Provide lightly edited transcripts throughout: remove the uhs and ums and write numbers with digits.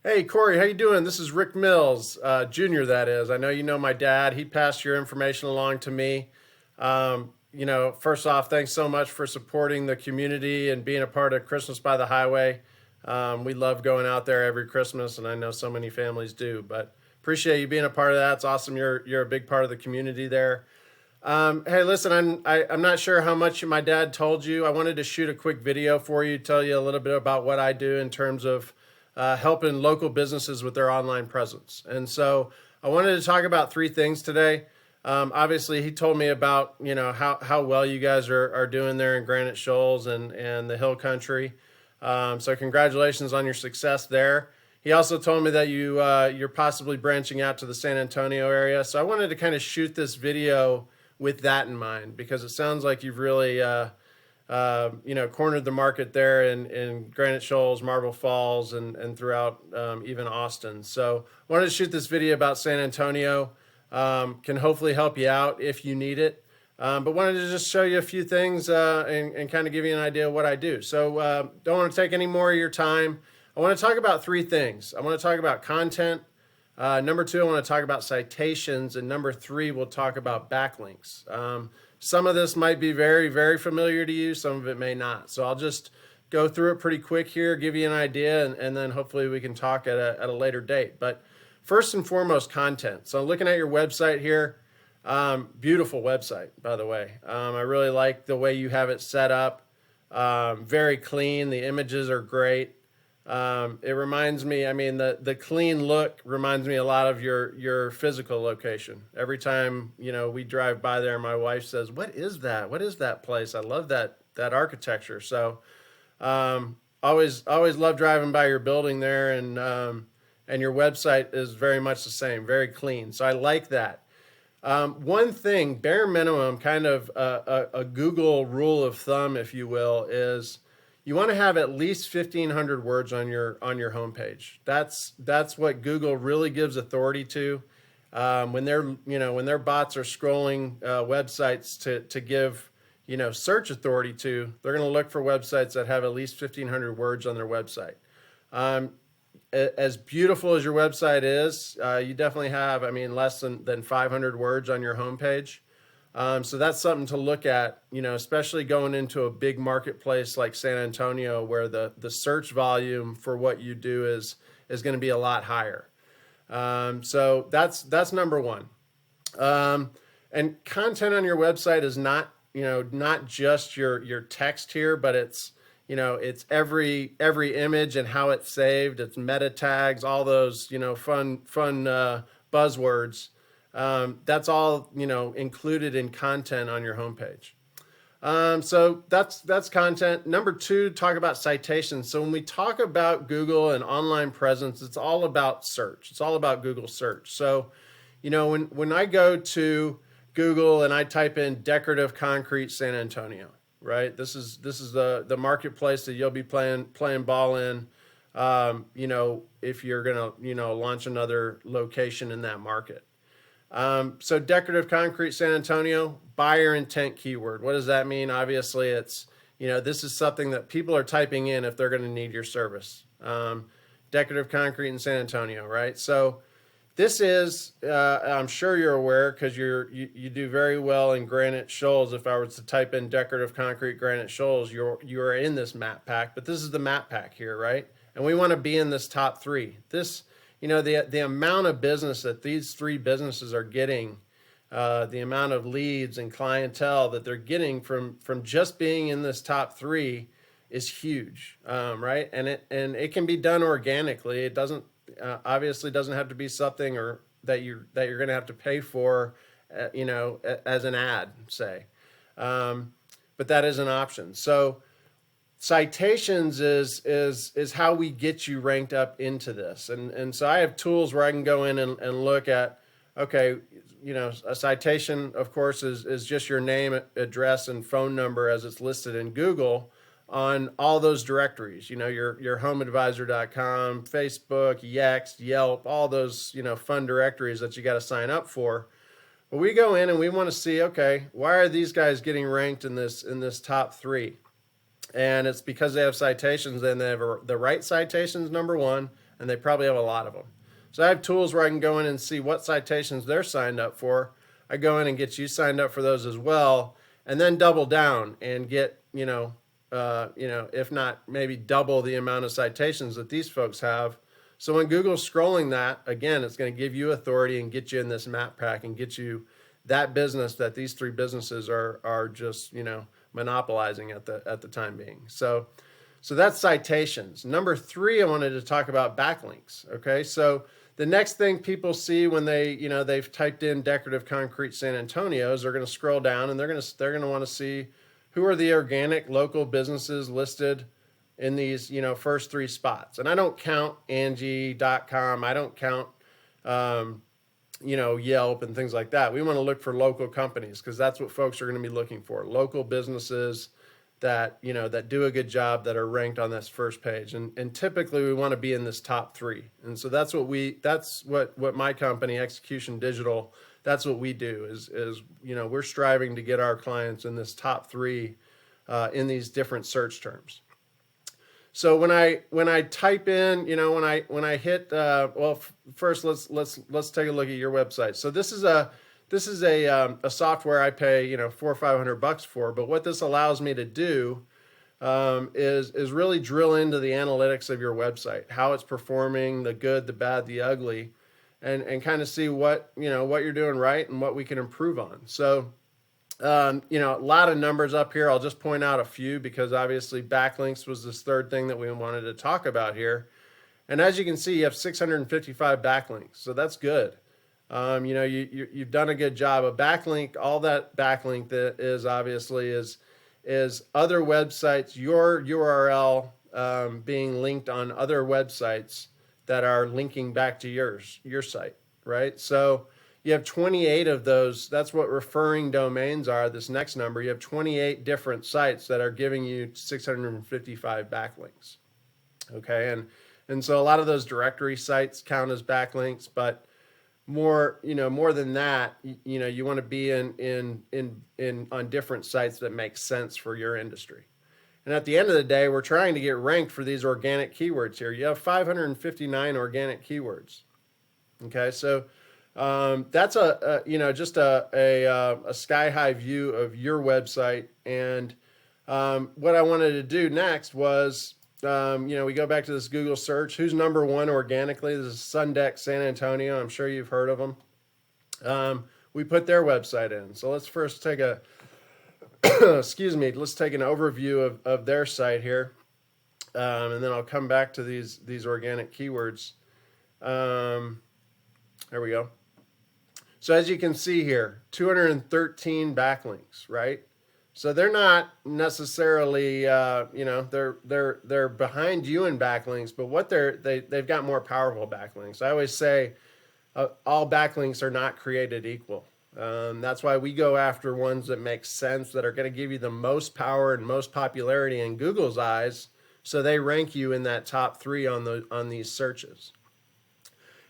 Hey Corey, how you doing? This is Rick Mills, Jr. That is. I know you know my dad. He passed your information along to me. First off, thanks so much for supporting the community and being a part of Christmas by the Highway. We love going out there every Christmas, and I know so many families do. But appreciate you being a part of that. It's awesome. You're a big part of the community there. Hey, listen, I'm not sure how much my dad told you. I wanted to shoot a quick video for you, tell you a little bit about what I do in terms of helping local businesses with their online presence. And so I wanted to talk about three things today. Obviously, he told me about how well you guys are doing there in Granite Shoals and the Hill Country. So congratulations on your success there. He also told me that you're possibly branching out to the San Antonio area. So I wanted to kind of shoot this video with that in mind, because it sounds like you've really cornered the market there in Granite Shoals, Marble Falls, and throughout even Austin. So I wanted to shoot this video about San Antonio. Can hopefully help you out if you need it. But wanted to just show you a few things and kind of give you an idea of what I do. So don't want to take any more of your time. I want to talk about three things. I want to talk about content. Number two, I want to talk about citations. And number three, we'll talk about backlinks. Some of this might be very, very familiar to you. Some of it may not. So I'll just go through it pretty quick here, give you an idea, and then hopefully we can talk at a later date. But first and foremost, content. So looking at your website here, beautiful website, by the way. I really like the way you have it set up. Very clean. The images are great. It reminds me, the clean look reminds me a lot of your physical location. Every time, we drive by there, my wife says, "What is that? What is that place? I love that architecture." So, always love driving by your building there, and your website is very much the same, very clean. So I like that. One thing, bare minimum, kind of a Google rule of thumb, if you will, is you want to have at least 1,500 words on your homepage. That's what Google really gives authority to. When their bots are scrolling websites to give search authority to, they're going to look for websites that have at least 1,500 words on their website. As beautiful as your website is, you definitely have, less than 500 words on your homepage. So that's something to look at, especially going into a big marketplace like San Antonio, where the search volume for what you do is going to be a lot higher. So that's number one. And content on your website is not just your text here, but it's every image and how it's saved. It's meta tags, all those fun buzzwords. That's all included in content on your homepage. So that's content. Number two, talk about citations. So when we talk about Google and online presence, it's all about search. It's all about Google search. So when I go to Google and I type in decorative concrete San Antonio, right? This is the marketplace that you'll be playing ball in. If you're gonna launch another location in that market. So decorative concrete San Antonio, buyer intent keyword. What does that mean? Obviously, it's, this is something that people are typing in if they're going to need your service. Decorative concrete in San Antonio, right? So this is, I'm sure you're aware, because you do very well in Granite Shoals. If I was to type in decorative concrete Granite Shoals, you are in this map pack, but this is the map pack here, right? And we want to be in this top three. The amount of business that these three businesses are getting, the amount of leads and clientele that they're getting from just being in this top three is huge, right? And it can be done organically. It doesn't obviously doesn't have to be something or that you're going to have to pay for, as an ad, say. But that is an option. So citations is how we get you ranked up into this. And so I have tools where I can go in and look at, okay, a citation, of course, is just your name, address, and phone number as it's listed in Google on all those directories, your homeadvisor.com, Facebook, Yext, Yelp, all those, fun directories that you got to sign up for. But we go in and we want to see, okay, why are these guys getting ranked in this top three? And it's because they have citations, and they have the right citations, number one, and they probably have a lot of them. So I have tools where I can go in and see what citations they're signed up for. I go in and get you signed up for those as well, and then double down and get, if not maybe double the amount of citations that these folks have. So when Google's scrolling that, again, it's going to give you authority and get you in this map pack and get you that business that these three businesses are just, monopolizing at the time being. So that's citations. Number 3, I wanted to talk about backlinks. Okay, so the next thing people see when they've typed in Decorative Concrete San Antonio is they're going to scroll down and they're going to want to see who are the organic local businesses listed in these first 3 spots. And I don't count Angie.com. I don't count Yelp and things like that. We want to look for local companies because that's what folks are going to be looking for. Local businesses that that do a good job, that are ranked on this first page, and typically we want to be in this top 3. And so that's what my company, Execution Digital, that's what we do is we're striving to get our clients in this top 3 in these different search terms. So when I type in, when I hit, first let's take a look at your website. So this is a software I pay $400 or $500 for. But what this allows me to do is really drill into the analytics of your website, how it's performing, the good, the bad, the ugly, and kind of see what you're doing right and what we can improve on. So a lot of numbers up here. I'll just point out a few because obviously backlinks was this third thing that we wanted to talk about here. And as you can see, you have 655 backlinks. So that's good. You've done a good job. A backlink, all that backlink that is obviously is other websites, your URL being linked on other websites that are linking back to your site, right? So you have 28 of those. That's what referring domains are, this next number. You have 28 different sites that are giving you 655 backlinks. Okay, and so a lot of those directory sites count as backlinks, but more than that, you want to be on different sites that make sense for your industry. And at the end of the day, we're trying to get ranked for these organic keywords here. You have 559 organic keywords. Okay, so that's just a sky high view of your website. And what I wanted to do next was, we go back to this Google search. Who's number 1 organically? This is Sundeck San Antonio. I'm sure you've heard of them. We put their website in. So let's first take let's take an overview of their site here. And then I'll come back to these organic keywords. There we go. So as you can see here, 213 backlinks, right? So they're not necessarily, they're behind you in backlinks, but what they've got more powerful backlinks. I always say all backlinks are not created equal. That's why we go after ones that make sense, that are going to give you the most power and most popularity in Google's eyes, so they rank you in that top 3 on these searches.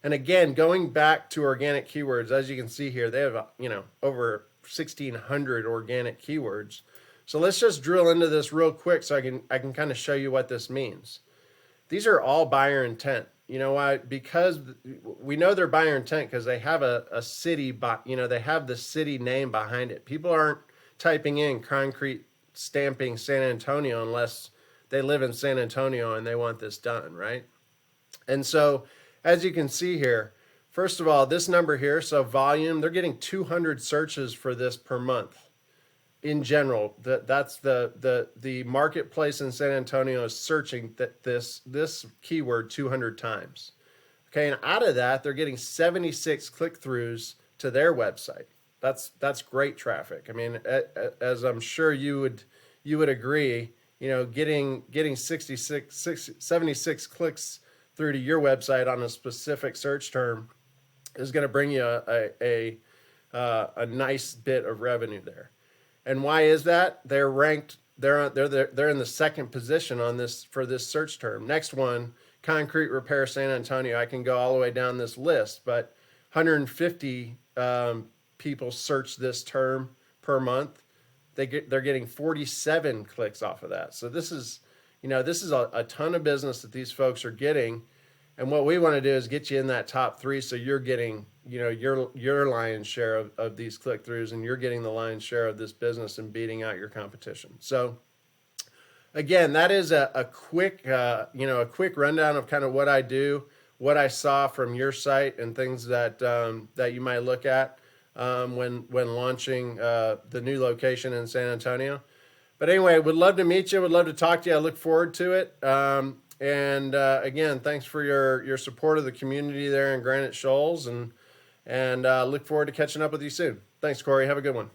And again, going back to organic keywords, as you can see here, they have over 1,600 organic keywords. So let's just drill into this real quick so I can kind of show you what this means. These are all buyer intent. You know why? Because we know they're buyer intent because they have a city, they have the city name behind it. People aren't typing in concrete stamping San Antonio unless they live in San Antonio and they want this done, right? And so as you can see here, first of all, this number here, so volume, they're getting 200 searches for this per month. In general, that's the marketplace in San Antonio is searching this keyword 200 times. Okay, and out of that, they're getting 76 click-throughs to their website. That's great traffic. I mean, as I'm sure you would agree, getting 76 clicks through to your website on a specific search term is going to bring you a nice bit of revenue there. And why is that? They're ranked. They're in the second position on this for this search term. Next one, concrete repair San Antonio. I can go all the way down this list, but 150 people search this term per month. They're getting 47 clicks off of that. So this is a ton of business that these folks are getting. And what we want to do is get you in that top 3, so you're getting, your lion's share of these click-throughs, and you're getting the lion's share of this business and beating out your competition. So again, that is a quick, a quick rundown of kind of what I do, what I saw from your site, and things that that you might look at when launching the new location in San Antonio. But anyway, would love to meet you. Would love to talk to you. I look forward to it. And again, thanks for your support of the community there in Granite Shoals, and look forward to catching up with you soon. Thanks, Cory. Have a good one.